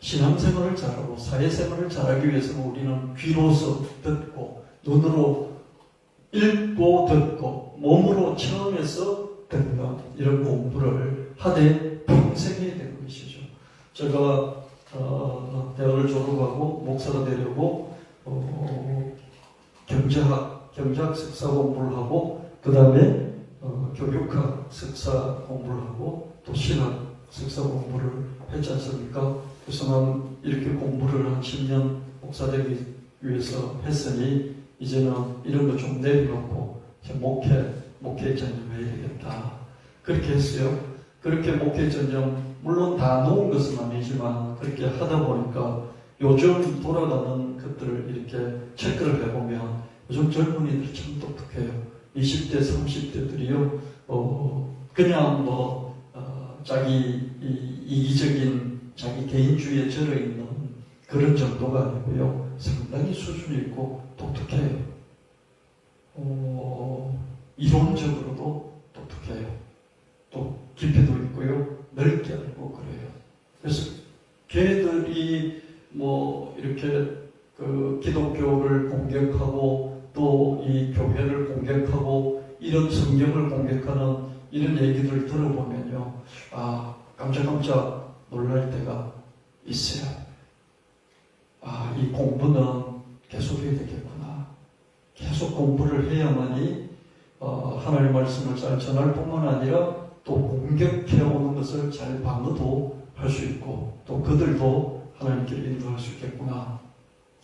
신앙생활을 잘하고 사회생활을 잘하기 위해서는 우리는 귀로서 듣고 눈으로 읽고 듣고 몸으로 체험해서 듣는 이런 공부를 하되 평생 해야 되는 것이죠. 제가 대학을 졸업하고 목사가 되려고 경제학 석사 공부를 하고 그 다음에 교육학 석사 공부를 하고 또 신학 석사 공부를 했지 않습니까? 그래서 난 이렇게 공부를 한 10년 목사 되기 위해서 했으니 이제는 이런 거 좀 내려놓고 목회 전념해야 되겠다. 그렇게 했어요. 그렇게 목회 전념 물론 다 놓은 것은 아니지만 그렇게 하다 보니까 요즘 돌아가는 것들을 이렇게 체크를 해보면 요즘 젊은이들 참 똑똑해요. 20대, 30대들이요. 그냥 자기 이기적인 자기 개인주의에 절어있는 그런 정도가 아니고요. 상당히 수준이 있고 똑똑해요. 이론적으로도 똑똑해요. 또 깊이도 있고요. 넓게 알고 그래요. 그래서 걔들이 이렇게 기독교를 공격하고 또 이 교회를 공격하고 이런 성경을 공격하는 이런 얘기들을 들어보면요. 깜짝깜짝 놀랄 때가 있어요. 이 공부는 계속해야 되겠구나. 계속 공부를 해야만이 하나님의 말씀을 잘 전할 뿐만 아니라 또 공격해오는 것을 잘 방어도 할 수 있고 또 그들도 하나님께 인도할 수 있겠구나.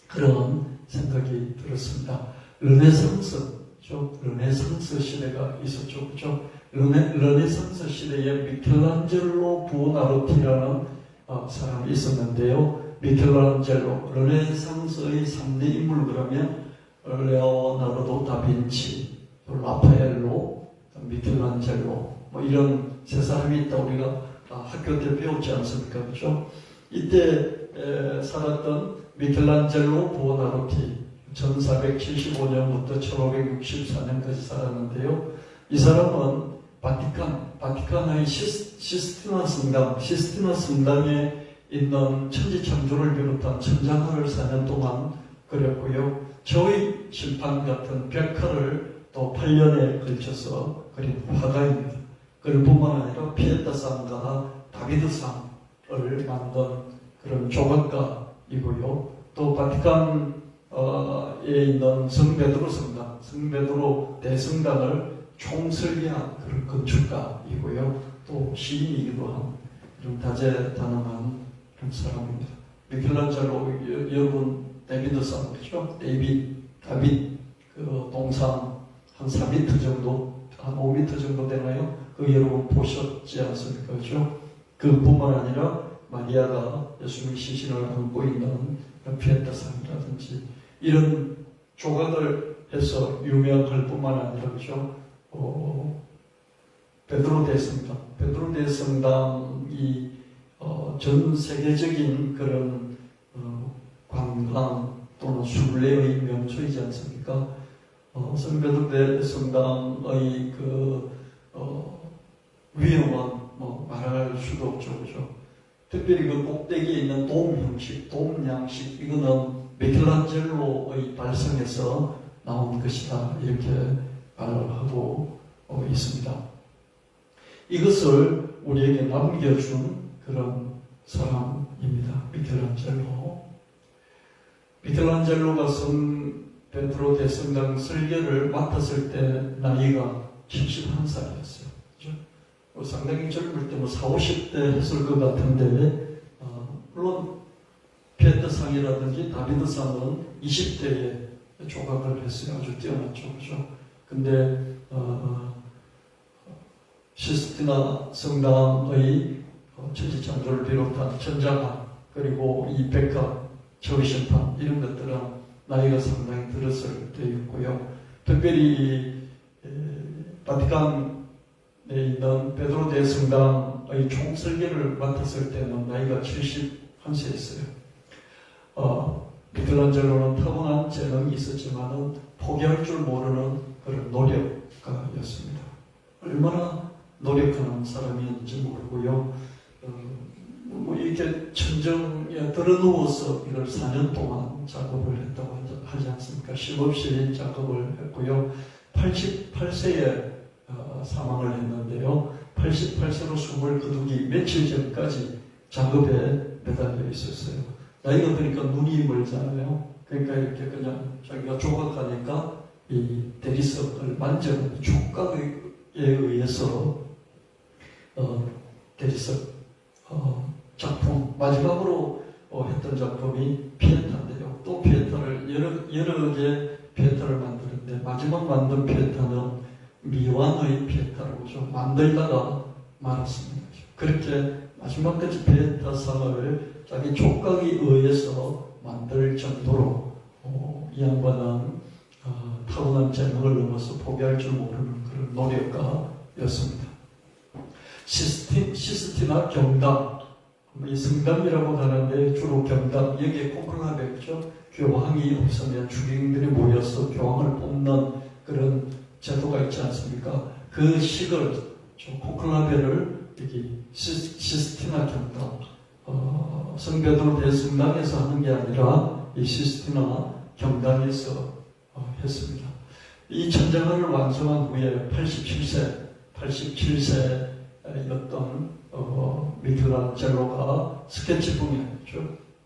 그런 생각이 들었습니다. 르네상스 시대가 있었죠. 그죠? 르네상스 시대에 미켈란젤로 부오나로티라는 사람이 있었는데요. 미켈란젤로, 르네상스의 3대 인물 그러면 레오나르도 다빈치, 라파엘로, 미켈란젤로 이런 세 사람이 있다 우리가 학교 때 배웠지 않습니까? 그죠? 이때 살았던 미켈란젤로 부오나로티 1475년부터 1564년까지 살았는데요. 이 사람은 바티칸의 시스티나 성당에 있는 천지창조를 비롯한 천장화를 4년 동안 그렸고요. 저의 심판 같은 벽화를 또 8년에 걸쳐서 그린 화가입니다. 그뿐만 아니라 피에타상과 다비드상을 만든 그런 조각가이고요. 또 바티칸에 있는 성베드로 대성당을 총설계한 그런 건축가이고요. 또 시인이기도 한 좀 다재다능한 그런 사람입니다. 미켈란젤로 여러분 데비드상 그렇죠? 다빗 그 동상 한 4m 정도, 한 5m 정도 되나요? 여러분 보셨지 않습니까? 그렇죠? 그뿐만 아니라 마리아가 예수님의 시신을 안고 있는 피에타상이라든지 이런 조각을 해서 유명할 뿐만 아니라 그렇죠? 베드로 대성당이 전 세계적인 그런 관광 또는 순례의 명소이지 않습니까? 베드로 대성당의 위험은 말할 수도 없죠, 그죠? 특별히 그 꼭대기에 있는 돔 양식, 이거는 미켈란젤로의 발성에서 나온 것이다. 이렇게 말하고 있습니다. 이것을 우리에게 남겨준 그런 사람입니다. 미켈란젤로가 성 베드로 대성당 설계를 맡았을 때 나이가 71살이었어요. 그렇죠? 상당히 젊을 때 40, 50대 했을 것 같은데 물론 피에타상이라든지 다비드상은 20대에 조각을 했어요. 아주 뛰어났죠. 그죠? 근데 시스티나 성당의 천지창조를 비롯한 천장화 그리고 이 백화, 저의심판 이런 것들은 나이가 상당히 들었을 때였고요. 특별히 바티칸에 있는 베드로 대성당의 총설계를 맡았을 때는 나이가 71세였어요. 미켈란젤로는 타고난 재능이 있었지만은 포기할 줄 모르는 그런 노력가였습니다. 얼마나 노력하는 사람이었는지 모르고요. 이 이렇게 천정에 들어누워서 이걸 4년 동안 작업을 했다고 하지 않습니까? 쉼없이 작업을 했고요. 88세에 사망을 했는데요. 88세로 숨을 거두기 며칠 전까지 작업에 매달려 있었어요. 나이가 드니까 눈이 멀잖아요. 그러니까 이렇게 그냥 자기가 조각하니까 이 대리석을 만져는 촉각에 의해서 대리석 작품 마지막으로 했던 작품이 피에타인데요. 또 피에타를 여러 개 피에타를 만드는데 마지막 만든 피에타는 미완의 피에타라고 좀 만들다가 말았습니다. 그렇게 마지막까지 피에타상을 자기 촉각에 의해서 만들 정도로 이 양반은 타고난 재능을 넘어서 포기할 줄 모르는 그런 노력가였습니다. 시스티나 경당, 이 성당이라고 하는데 주로 경당, 여기에 콘클라베 있죠. 교황이 없으면 주객들이 모여서 교황을 뽑는 그런 제도가 있지 않습니까? 그 식을 콘클라베를 여기 시스티나 경당, 성베드로 대성당에서 하는 게 아니라 이 시스티나 경당에서 했습니다. 이 천장을 완성한 후에 87세였던 미켈란젤로가 스케치북에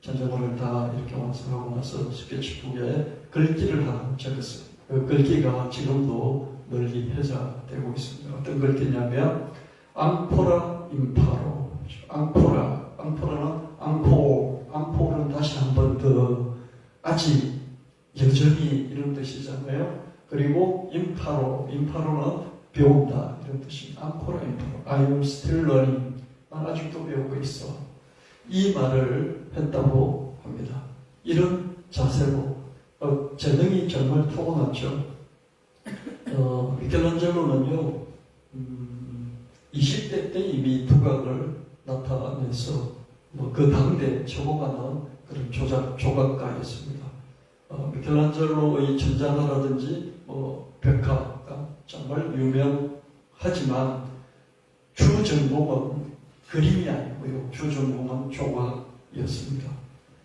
천장을 다 이렇게 완성하고 나서 스케치북에 글귀를 하나 적었어요. 그 글귀가 지금도 널리 회자되고 있습니다. 어떤 글귀냐면 앙포라 임파로, 앙포라는 앙포를 다시 한 번 더 아직 여전히 이런 뜻이잖아요. 그리고 임파로는 배운다 이런 뜻입니다. 앙코라 임파로, I am still learning. 난 아직도 배우고 있어. 이 말을 했다고 합니다. 이런 자세로 재능이 정말 타고났죠. 미켈란젤로는요 20대 때 이미 두각을 나타내서 그 당대 최고가는 그런 조각가였습니다. 미켈란젤로의 천장화라든지 벽화가 정말 유명하지만 주 전공은 그림이 아니고요. 주 전공은 조각이었습니다.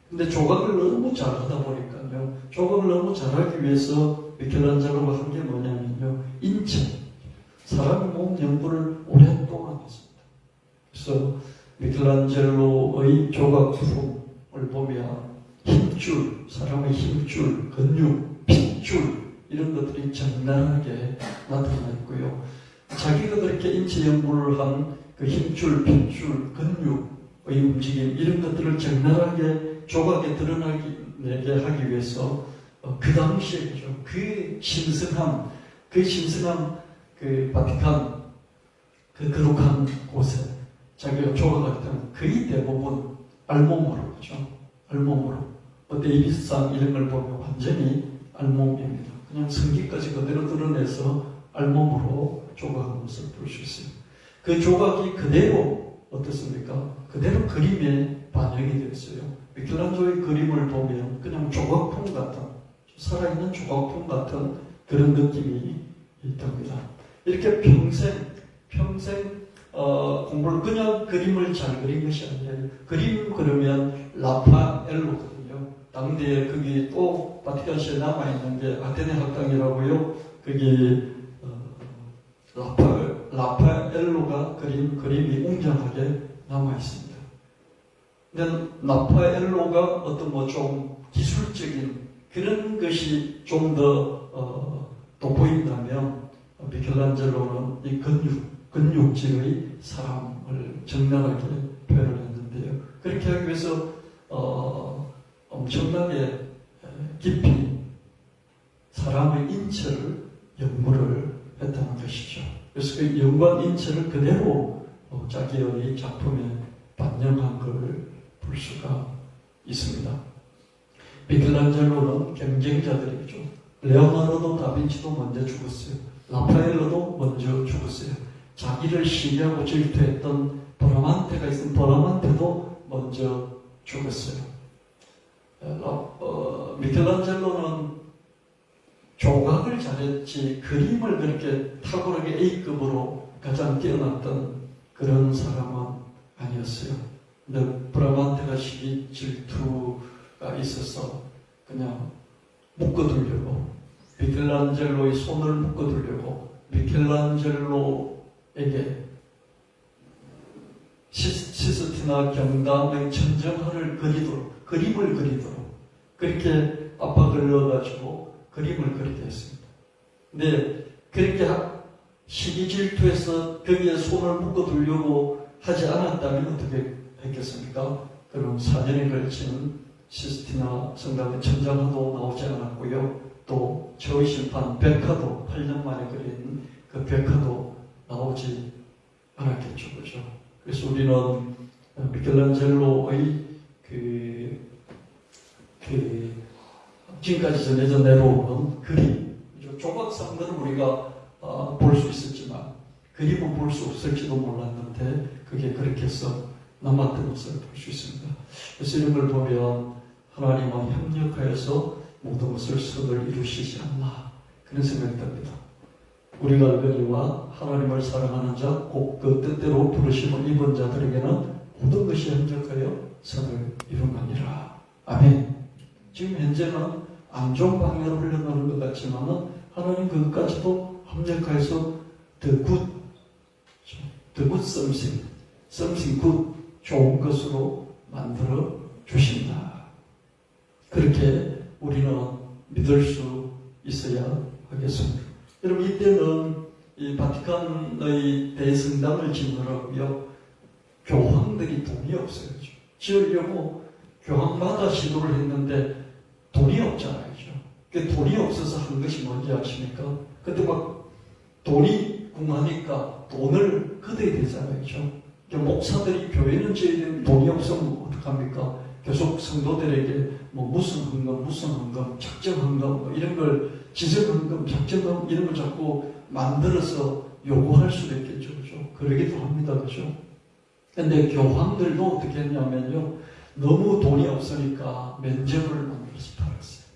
근데 조각을 너무 잘하다 보니까요. 조각을 너무 잘하기 위해서 미켈란젤로가 한 게 뭐냐면요. 인체, 사람의 몸 연구를 오랫동안 했습니다. 그래서 미켈란젤로의 조각품을 보면 힘줄, 사람의 힘줄, 근육, 핏줄 이런 것들이 적나라하게 나타나 있고요. 자기가 그렇게 인체 연구를 한 그 힘줄, 핏줄, 근육의 움직임 이런 것들을 적나라하게 조각에 드러나게 하기 위해서 그 당시에 그 신성한 그 바티칸 그 거룩한 곳에 자기가 조각했던 거의 대부분 알몸으로 알몸으로 데이비스상 이런 걸 보면 완전히 알몸입니다. 그냥 성기까지 그대로 드러내서 알몸으로 조각한 것을 볼 수 있어요. 그 조각이 그대로 어떻습니까? 그대로 그림에 반영이 되었어요. 미켈란젤로의 그림을 보면 그냥 조각품 같은 살아있는 조각품 같은 그런 느낌이 있답니다. 이렇게 평생 공부를 그냥 그림을 잘 그린 것이 아니에요. 그림 그러면 라파엘로거든요. 당대에 거기 또 바티칸시에 남아있는 게 아테네 학당이라고요. 거기 라파엘로가 그린 그림이 웅장하게 남아있습니다. 근데 라파엘로가 어떤 좀 기술적인 그런 것이 좀 더 돋보인다면 미켈란젤로는 이 근육질의 사람을 적나라하게 표현을 했는데요. 그렇게 하기 위해서 엄청나게 깊이 사람의 인체를 연구를 했다는 것이죠. 그래서 그 연구한 인체를 그대로 자기의 작품에 반영한 걸 볼 수가 있습니다. 미켈란젤로는 경쟁자들이죠. 레오나르도 다빈치도 먼저 죽었어요. 라파엘로도 먼저 죽었어요. 자기를 시기하고 질투했던 버라만테가 있으면 버라만테도 먼저 죽었어요. 미켈란젤로는 조각을 잘했지 그림을 그렇게 탁월하게 A급으로 가장 뛰어났던 그런 사람은 아니었어요. 근데 브라만테가 시기 질투가 있어서 그냥 묶어두려고, 미켈란젤로의 손을 묶어두려고 미켈란젤로에게 시스티나 경담의 천정화를 그림을 그리도록 그렇게 압박을 넣어가지고 그림을 그리게 했습니다. 근데 그렇게 시기 질투해서 거기에 손을 묶어두려고 하지 않았다면 어떻게 했겠습니까? 그럼 4년에 걸친 시스티나 성당의 천장화도 나오지 않았고요. 또 저의 심판 백화도 8년 만에 그린 그 백화도 나오지 않았겠죠. 그죠? 그래서 우리는 미켈란젤로의 지금까지 전해져 내려오는 그림, 조각상들은 우리가 볼 수 있었지만 그림은 볼 수 없을지도 몰랐는데 그게 그렇게 해서 남았던 것을 볼 수 있습니다. 그래서 이런 걸 보면 하나님과 협력하여서 모든 것을 선을 이루시지 않나 그런 생각이 듭니다. 우리가 알거니와 하나님을 사랑하는 자, 곧 그 뜻대로 부르심을 입은 자들에게는 모든 것이 협력하여 선을 이루느니라. 아멘. 지금 현재는 안 좋은 방향으로 흘러가는 것 같지만 하나님 그것까지도 협력하여서 the good something good, 좋은 것으로 만들어 주신다. 그렇게 우리는 믿을 수 있어야 하겠습니다. 여러분, 이때는 이 바티칸의 대성당을 짓느라고요, 교황들이 돈이 없어요. 지으려고 교황마다 시도를 했는데 돈이 없잖아요. 그 돈이 없어서 한 것이 뭔지 아십니까? 그때 막 돈이 궁하니까 돈을 걷어야 되잖아요. 목사들이 교회는 지어야 되는데 돈이 없으면 어떡합니까? 계속 성도들에게 무슨 헌금, 작정 헌금, 이런 걸 지정헌금, 작정헌금 이런 걸 자꾸 만들어서 요구할 수도 있겠죠. 그죠? 그러기도 합니다. 그죠? 근데 교황들도 어떻게 했냐면요, 너무 돈이 없으니까 면접을 만들어서 팔았어요.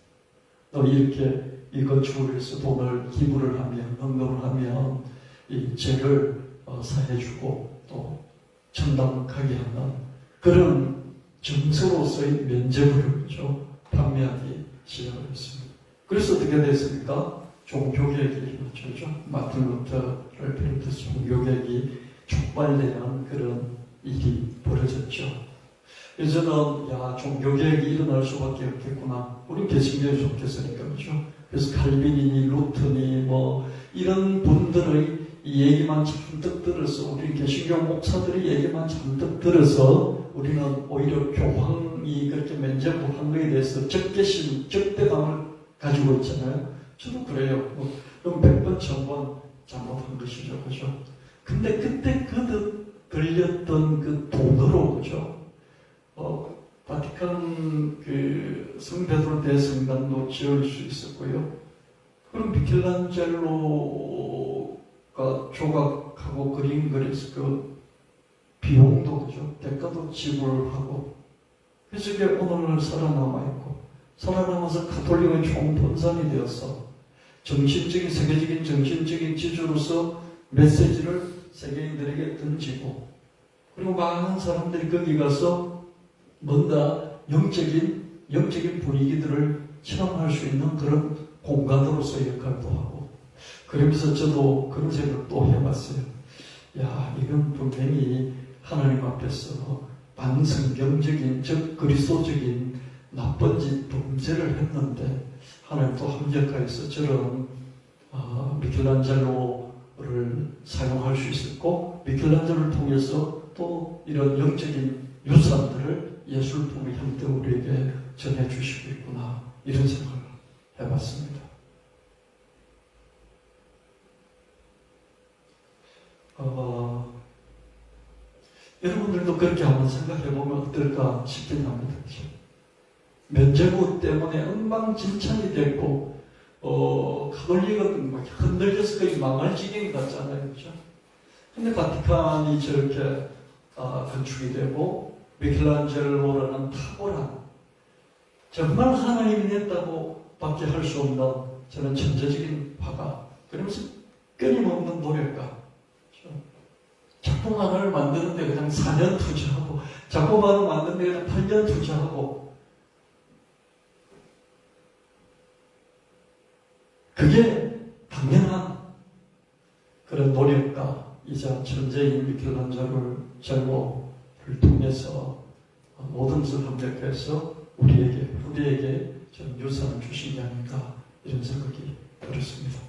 너 이렇게 이 건축을 위해서 돈을 기부를 하면, 헌금을 하면 이 죄를 사해주고 또 천당하게 하는 그런 정서로서의 면접을 그죠? 판매하기 시작했습니다. 그래서 어떻게 됐습니까? 종교개혁이 일어났죠. 마틴 루터를 비롯해서 종교개혁이 촉발되는 그런 일이 벌어졌죠. 그래서는 종교개혁이 일어날 수밖에 없겠구나. 우리 개신교에 속했으니까 그렇죠. 그래서 칼빈이니 루터니 이런 분들의 이 얘기만 잔뜩 들어서, 우리 개신교 목사들의 얘기만 잔뜩 들어서 우리는 오히려 교황이 그렇게 면접한 거에 대해서 적개심, 적대감을 가지고 있잖아요. 저도 그래요. 그럼 100번, 1000번 잘못한 것이죠. 그죠? 근데 그때 들렸던 그 돈으로, 그죠? 바티칸 성베드로 대성당도 지을 수 있었고요. 그럼 미켈란젤로가 조각하고 그림 그려서 그 비용도, 그죠? 대가도 지불하고. 그래서 이게 오늘날 살아남아있고, 살아남아서 가톨릭의 총본산이 되어서 세계적인 정신적인 지주로서 메시지를 세계인들에게 던지고, 그리고 많은 사람들이 거기 가서 뭔가 영적인 분위기들을 체험할 수 있는 그런 공간으로서 역할도 하고, 그러면서 저도 그런 생각도 해봤어요. 이건 분명히 하나님 앞에서 반성경적인, 즉 그리스도적인 나쁜 짓, 범죄를 했는데 하나님 또 합력하여서 저런 미켈란젤로를 사용할 수 있었고, 미켈란젤로를 통해서 또 이런 영적인 유산들을 예술품의 형태 우리에게 전해주시고 있구나, 이런 생각을 해봤습니다. 여러분들도 그렇게 한번 생각해보면 어떨까 싶긴 합니다. 면제부 때문에 엉망진창이 됐고, 가톨릭은 흔들려서 거의 망할 지경이 같잖아요. 그죠? 근데 바티칸이 저렇게 건축이 되고, 미켈란젤로라는 탁월한, 정말 하나님이 냈다고 밖에 할 수 없는 저는 천재적인 화가, 그러면서 끊임없는 노력가, 자꾸 작품 하나를 만드는데 그냥 4년 투자하고, 작품 하나 만드는데 그냥 8년 투자하고, 그게 당연한 그런 노력가이자 천재인 미켈란젤로를 제목을 통해서 모든 것을 합력해서 우리에게 좀 유산을 주신 게 아닌가 이런 생각이 들었습니다.